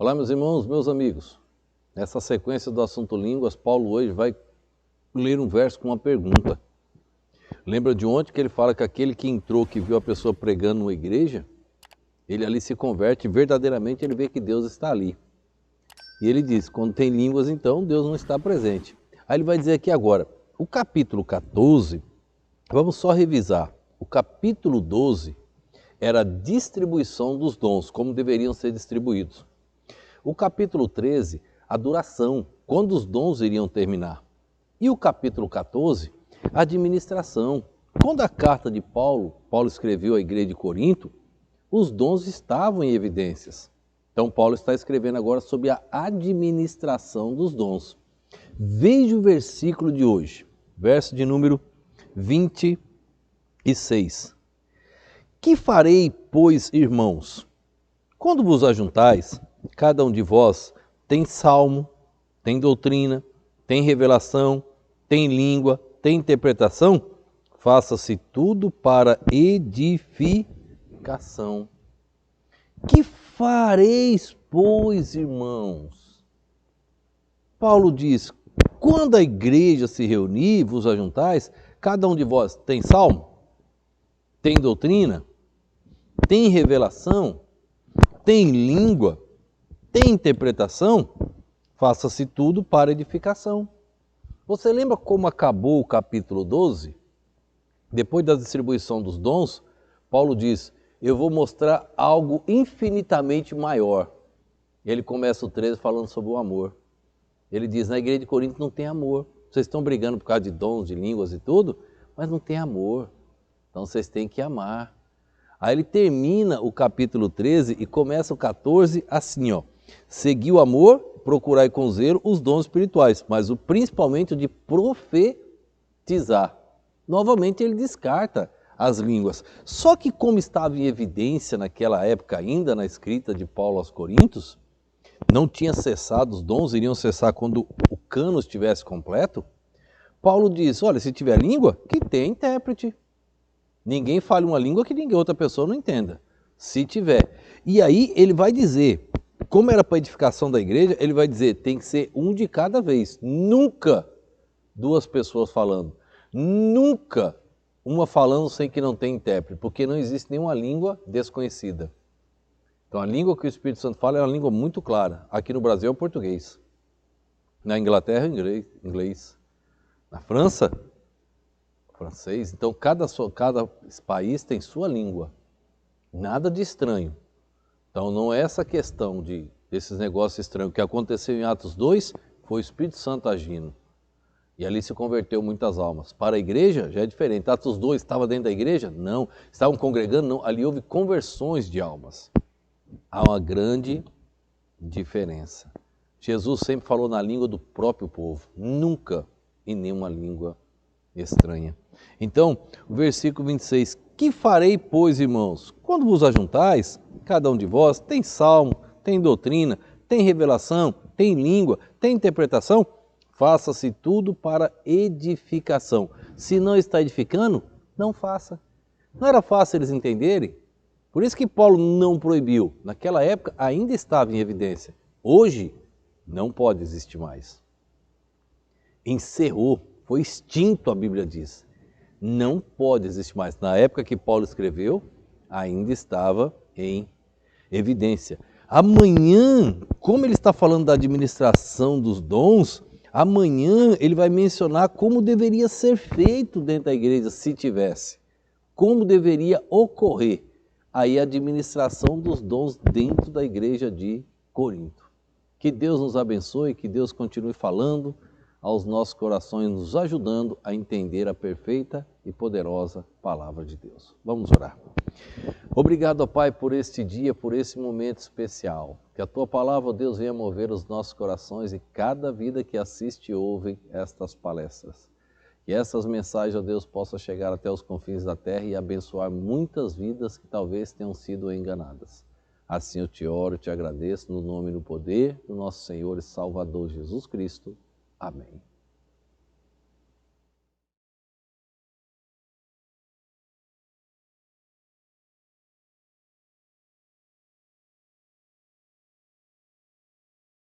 Olá, meus irmãos, meus amigos. Nessa sequência do assunto línguas, Paulo hoje vai ler um verso com uma pergunta. Lembra de ontem que ele fala que aquele que entrou, que viu a pessoa pregando numa igreja, ele ali se converte e verdadeiramente ele vê que Deus está ali. E ele diz, quando tem línguas, então Deus não está presente. Aí ele vai dizer aqui agora, o capítulo 14, vamos só revisar. O capítulo 12 era a distribuição dos dons, como deveriam ser distribuídos. O capítulo 13, a duração, quando os dons iriam terminar. E o capítulo 14, a administração. Quando a carta de Paulo escreveu à igreja de Corinto, os dons estavam em evidências. Então Paulo está escrevendo agora sobre a administração dos dons. Veja o versículo de hoje, verso de número 26. Que farei, pois, irmãos? Quando vos ajuntais, cada um de vós tem salmo, tem doutrina, tem revelação, tem língua, tem interpretação? Faça-se tudo para edificação. Que fareis, pois, irmãos? Paulo diz, quando a igreja se reunir, vos ajuntais, cada um de vós tem salmo, tem doutrina, tem revelação, tem língua, tem interpretação? Faça-se tudo para edificação. Você lembra como acabou o capítulo 12? Depois da distribuição dos dons, Paulo diz, eu vou mostrar algo infinitamente maior. Ele começa o 13 falando sobre o amor. Ele diz, na igreja de Corinto não tem amor. Vocês estão brigando por causa de dons, de línguas e tudo, mas não tem amor. Então vocês têm que amar. Aí ele termina o capítulo 13 e começa o 14 assim, ó. Segui o amor, procurai com zelo os dons espirituais, mas principalmente o de profetizar. Novamente ele descarta as línguas. Só que como estava em evidência naquela época ainda na escrita de Paulo aos Coríntios, não tinha cessado, os dons iriam cessar quando o cano estivesse completo, Paulo diz, olha, se tiver língua, que tenha intérprete. Ninguém fale uma língua que outra pessoa não entenda, se tiver. E aí ele vai dizer, como era para a edificação da igreja, ele vai dizer, tem que ser um de cada vez, nunca duas pessoas falando, nunca uma falando sem que não tenha intérprete, porque não existe nenhuma língua desconhecida. Então a língua que o Espírito Santo fala é uma língua muito clara. Aqui no Brasil é o português, na Inglaterra é o inglês, na França francês. Então cada país tem sua língua, nada de estranho. Então não é essa questão desses negócios estranhos. O que aconteceu em Atos 2 foi o Espírito Santo agindo. E ali se converteu muitas almas. Para a igreja já é diferente. Atos 2 estava dentro da igreja? Não. Estavam congregando? Não. Ali houve conversões de almas. Há uma grande diferença. Jesus sempre falou na língua do próprio povo, nunca em nenhuma língua estranha. Então, o versículo 26, que farei, pois, irmãos? Quando vos ajuntais, cada um de vós tem salmo, tem doutrina, tem revelação, tem língua, tem interpretação? Faça-se tudo para edificação. Se não está edificando, não faça. Não era fácil eles entenderem? Por isso que Paulo não proibiu. Naquela época ainda estava em evidência. Hoje não pode existir mais. Encerrou, foi extinto, a Bíblia diz. Não pode existir mais. Na época que Paulo escreveu, ainda estava em evidência. Amanhã, como ele está falando da administração dos dons, amanhã ele vai mencionar como deveria ser feito dentro da igreja, se tivesse. Como deveria ocorrer aí a administração dos dons dentro da igreja de Corinto. Que Deus nos abençoe, que Deus continue falando aos nossos corações, nos ajudando a entender a perfeita e poderosa palavra de Deus. Vamos orar. Obrigado, ó Pai, por este dia, por esse momento especial. Que a Tua palavra, ó Deus, venha mover os nossos corações e cada vida que assiste e ouve estas palestras. Que essas mensagens, ó Deus, possam chegar até os confins da terra e abençoar muitas vidas que talvez tenham sido enganadas. Assim eu te oro e te agradeço no nome e no poder do nosso Senhor e Salvador Jesus Cristo. Amém.